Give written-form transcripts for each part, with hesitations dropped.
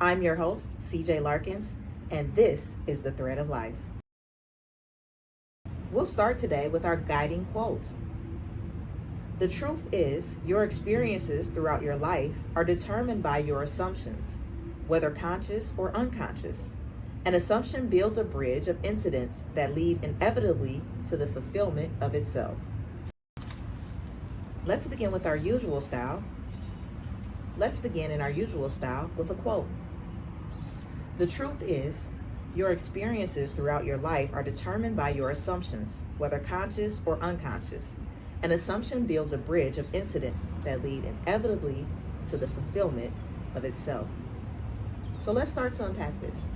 I'm your host, CJ Larkins, and this is The Thread of Life. We'll start today with our guiding quotes. The truth is, your experiences throughout your life are determined by your assumptions, whether conscious or unconscious. An assumption builds a bridge of incidents that lead inevitably to the fulfillment of itself. Let's begin in our usual style with a quote. The truth is, your experiences throughout your life are determined by your assumptions, whether conscious or unconscious. An assumption builds a bridge of incidents that lead inevitably to the fulfillment of itself. So let's start to unpack this.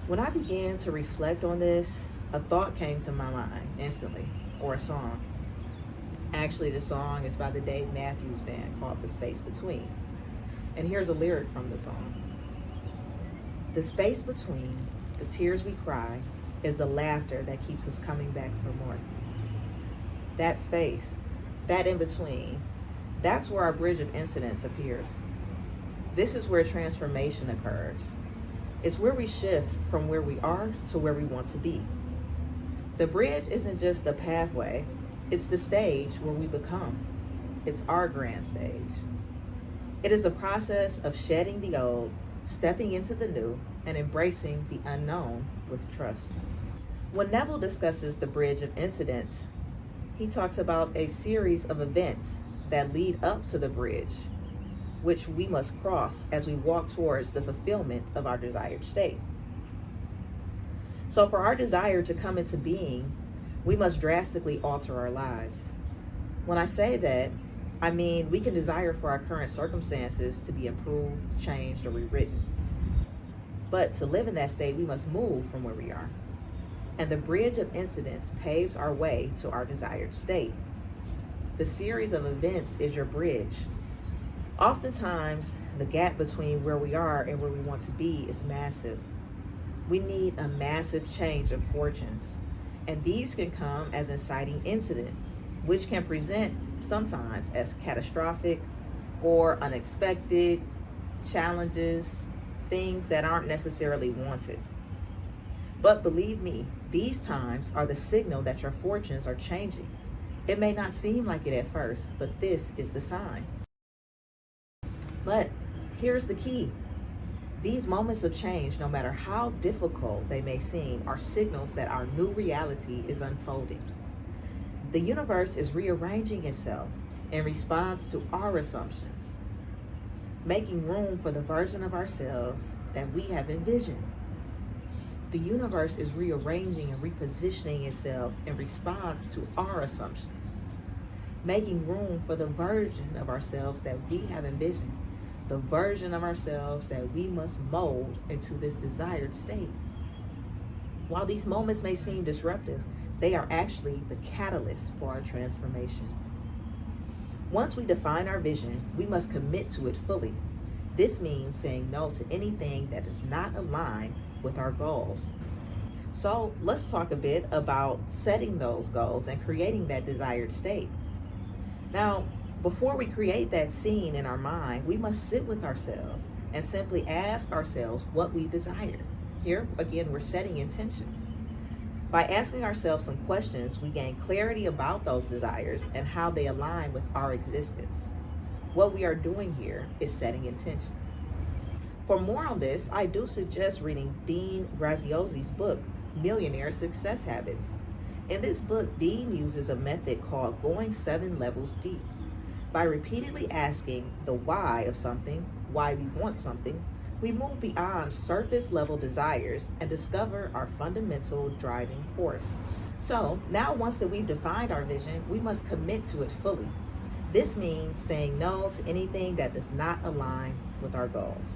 When I began to reflect on this, a thought came to my mind instantly, or a song. Actually, the song is by the Dave Matthews Band called The Space Between. And here's a lyric from the song. The space between the tears we cry is the laughter that keeps us coming back for more. That space, that in between, that's where our bridge of incidents appears. This is where transformation occurs. It's where we shift from where we are to where we want to be. The bridge isn't just the pathway, it's the stage where we become. It's our grand stage. It is the process of shedding the old, stepping into the new, and embracing the unknown with trust. When Neville discusses the bridge of incidents, he talks about a series of events that lead up to the bridge, which we must cross as we walk towards the fulfillment of our desired state. So for our desire to come into being, we must drastically alter our lives. When I say that, I mean we can desire for our current circumstances to be improved, changed, or rewritten. But to live in that state, we must move from where we are. And the bridge of incidents paves our way to our desired state. The series of events is your bridge. Oftentimes, the gap between where we are and where we want to be is massive. We need a massive change of fortunes. And these can come as inciting incidents, which can present sometimes as catastrophic or unexpected challenges, things that aren't necessarily wanted. But believe me, these times are the signal that your fortunes are changing. It may not seem like it at first, but this is the sign. But here's the key. These moments of change, no matter how difficult they may seem, are signals that our new reality is unfolding. The universe is rearranging itself in response to our assumptions, making room for the version of ourselves that we have envisioned. The universe is rearranging and repositioning itself in response to our assumptions, making room for the version of ourselves that we have envisioned, the version of ourselves that we must mold into this desired state. While these moments may seem disruptive, they are actually the catalyst for our transformation. Once we define our vision, we must commit to it fully. This means saying no to anything that is not aligned with our goals. So let's talk a bit about setting those goals and creating that desired state. Now, before we create that scene in our mind, we must sit with ourselves and simply ask ourselves what we desire. Here, again, we're setting intention. By asking ourselves some questions, we gain clarity about those desires and how they align with our existence. What we are doing here is setting intention. For more on this, I do suggest reading Dean Graziosi's book, Millionaire Success Habits. In this book, Dean uses a method called going 7 levels deep. By repeatedly asking the why of something, why we want something, we move beyond surface level desires and discover our fundamental driving force. So now once that we've defined our vision, we must commit to it fully. This means saying no to anything that does not align with our goals.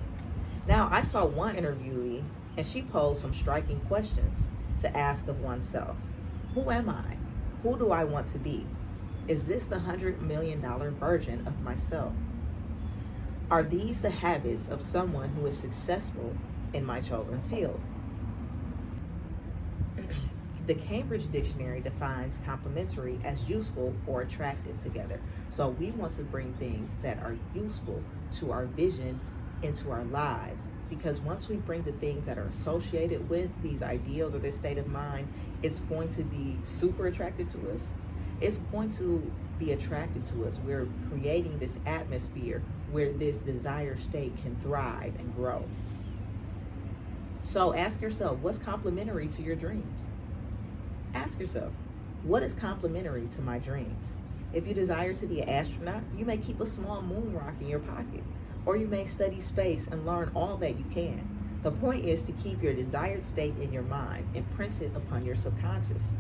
Now, I saw one interviewee and she posed some striking questions to ask of oneself. Who am I? Who do I want to be? Is this the $100 million version of myself? Are these the habits of someone who is successful in my chosen field? The Cambridge Dictionary defines complementary as useful or attractive together. So we want to bring things that are useful to our vision into our lives. Because once we bring the things that are associated with these ideals or this state of mind, it's going to be super attracted to us. It's going to be attracted to us. We're creating this atmosphere where this desired state can thrive and grow. So ask yourself, what's complementary to your dreams? Ask yourself, what is complementary to my dreams? If you desire to be an astronaut, you may keep a small moon rock in your pocket, or you may study space and learn all that you can. The point is to keep your desired state in your mind, imprinted upon your subconscious.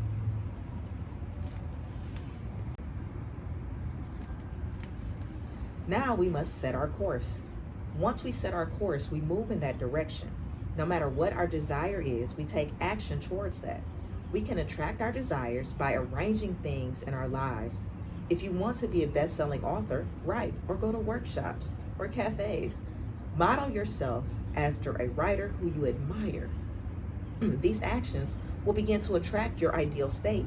Now we must set our course. Once we set our course, we move in that direction. No matter what our desire is, we take action towards that. We can attract our desires by arranging things in our lives. If you want to be a best-selling author, write or go to workshops or cafes. Model yourself after a writer who you admire. These actions will begin to attract your ideal state.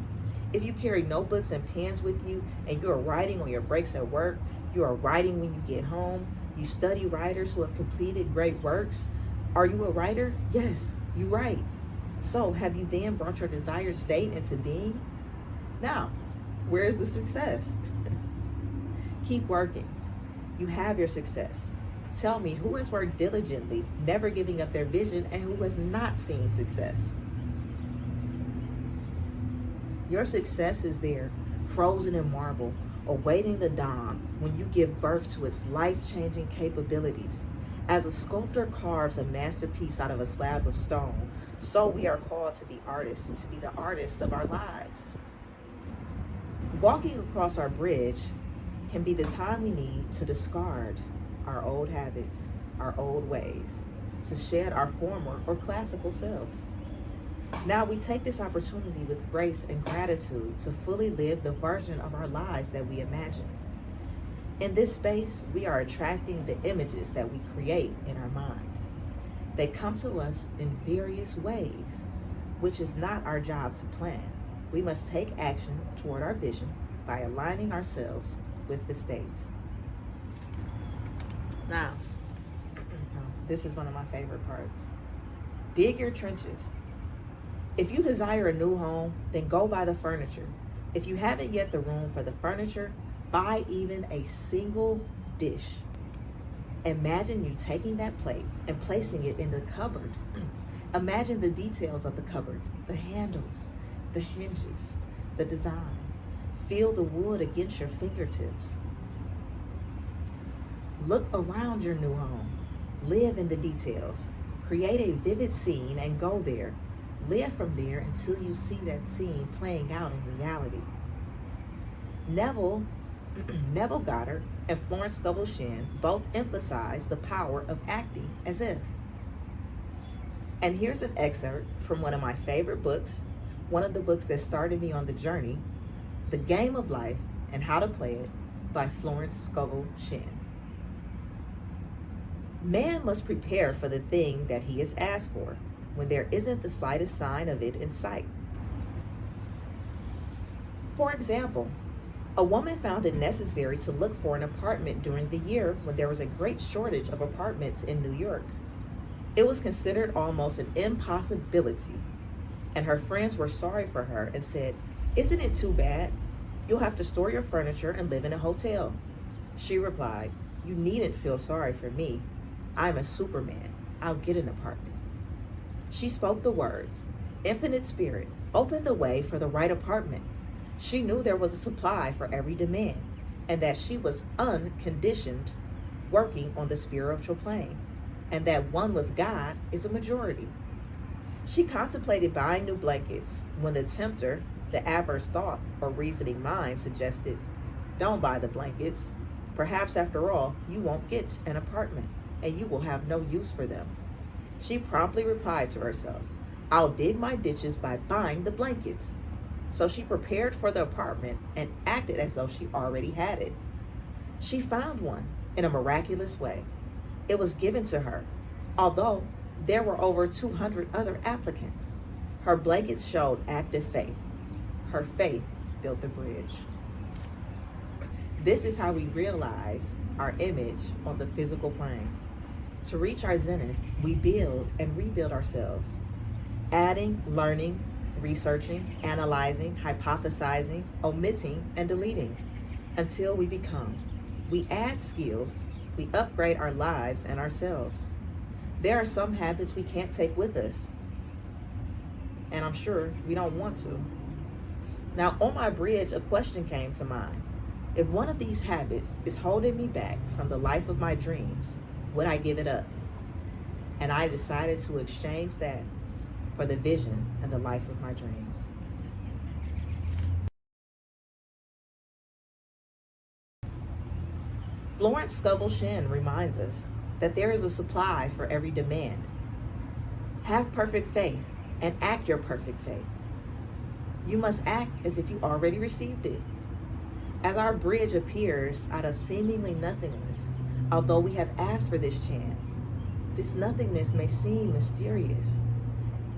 If you carry notebooks and pens with you and you are writing on your breaks at work, you are writing when you get home, you study writers who have completed great works. Are you a writer? Yes, you write. So have you then brought your desired state into being? Now, where is the success? Keep working. You have your success. Tell me who has worked diligently, never giving up their vision, and who has not seen success. Your success is there, frozen in marble, awaiting the dawn when you give birth to its life-changing capabilities. As a sculptor carves a masterpiece out of a slab of stone, so we are called to be artists, to be the artist of our lives. Walking across our bridge can be the time we need to discard our old habits, our old ways, to shed our former or classical selves. Now we take this opportunity with grace and gratitude to fully live the version of our lives that we imagine. In this space, we are attracting the images that we create in our mind. They come to us in various ways, which is not our job to plan. We must take action toward our vision by aligning ourselves with the states. Now, this is one of my favorite parts. Dig your trenches. If you desire a new home, then go buy the furniture. If you haven't yet the room for the furniture, buy even a single dish. Imagine you taking that plate and placing it in the cupboard. Imagine the details of the cupboard, the handles, the hinges, the design. Feel the wood against your fingertips. Look around your new home. Live in the details. Create a vivid scene and go there. Live from there until you see that scene playing out in reality. Neville Goddard and Florence Scovel both emphasize the power of acting as if. And here's an excerpt from one of my favorite books, one of the books that started me on the journey, The Game of Life and How to Play It by Florence Scovel. Man must prepare for the thing that he is asked for when there isn't the slightest sign of it in sight. For example, a woman found it necessary to look for an apartment during the year when there was a great shortage of apartments in New York. It was considered almost an impossibility, and her friends were sorry for her and said, "Isn't it too bad? You'll have to store your furniture and live in a hotel." She replied, "You needn't feel sorry for me. I'm a Superman. I'll get an apartment." She spoke the words. Infinite Spirit opened the way for the right apartment. She knew there was a supply for every demand, and that she was unconditioned, working on the spiritual plane, and that one with God is a majority. She contemplated buying new blankets when the tempter, the adverse thought or reasoning mind, suggested, "Don't buy the blankets. Perhaps after all, you won't get an apartment, and you will have no use for them." She promptly replied to herself, "I'll dig my ditches by buying the blankets." So she prepared for the apartment and acted as though she already had it. She found one in a miraculous way. It was given to her, although there were over 200 other applicants. Her blankets showed active faith. Her faith built the bridge. This is how we realize our image on the physical plane. To reach our zenith, we build and rebuild ourselves, adding, learning, researching, analyzing, hypothesizing, omitting, and deleting until we become. We add skills, we upgrade our lives and ourselves. There are some habits we can't take with us, and I'm sure we don't want to. Now, on my bridge, a question came to mind. If one of these habits is holding me back from the life of my dreams, would I give it up? And I decided to exchange that for the vision and the life of my dreams. Florence Scovel Shinn reminds us that there is a supply for every demand. Have perfect faith and act your perfect faith. You must act as if you already received it. As our bridge appears out of seemingly nothingness, although we have asked for this chance, this nothingness may seem mysterious.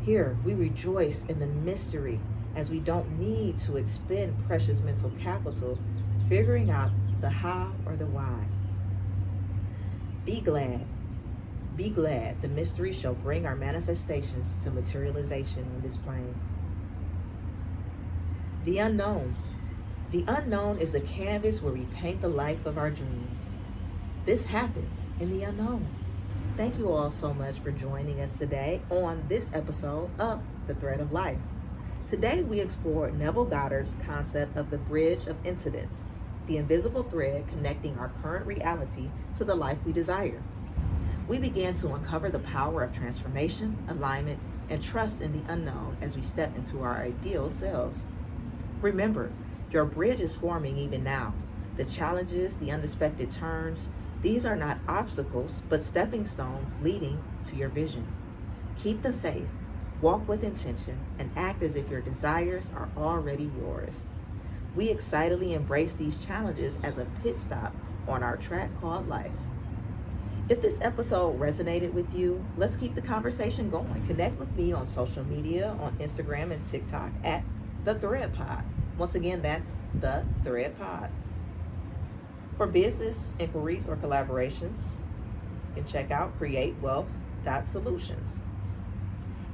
Here, we rejoice in the mystery as we don't need to expend precious mental capital figuring out the how or the why. Be glad the mystery shall bring our manifestations to materialization on this plane. The unknown. The unknown is the canvas where we paint the life of our dreams. This happens in the unknown. Thank you all so much for joining us today on this episode of The Thread of Life. Today we explored Neville Goddard's concept of the bridge of incidents, the invisible thread connecting our current reality to the life we desire. We began to uncover the power of transformation, alignment, and trust in the unknown as we step into our ideal selves. Remember, your bridge is forming even now. The challenges, the unexpected turns, these are not obstacles, but stepping stones leading to your vision. Keep the faith, walk with intention, and act as if your desires are already yours. We excitedly embrace these challenges as a pit stop on our track called life. If this episode resonated with you, let's keep the conversation going. Connect with me on social media, on Instagram and TikTok at The Thread Pod. Once again, that's The Thread Pod. For business inquiries or collaborations, you can check out createwealth.solutions.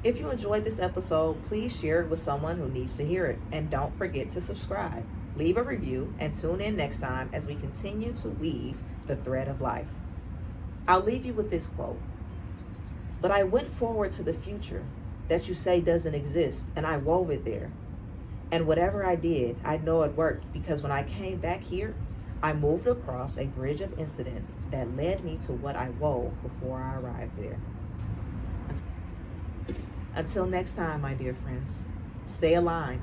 If you enjoyed this episode, please share it with someone who needs to hear it. And don't forget to subscribe, leave a review, and tune in next time as we continue to weave the thread of life. I'll leave you with this quote. But I went forward to the future that you say doesn't exist, and I wove it there. And whatever I did, I know it worked, because when I came back here, I moved across a bridge of incidents that led me to what I wove before I arrived there. Until next time, my dear friends, stay aligned,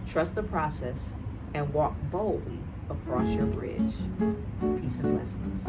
trust the process, and walk boldly across your bridge. Peace and blessings.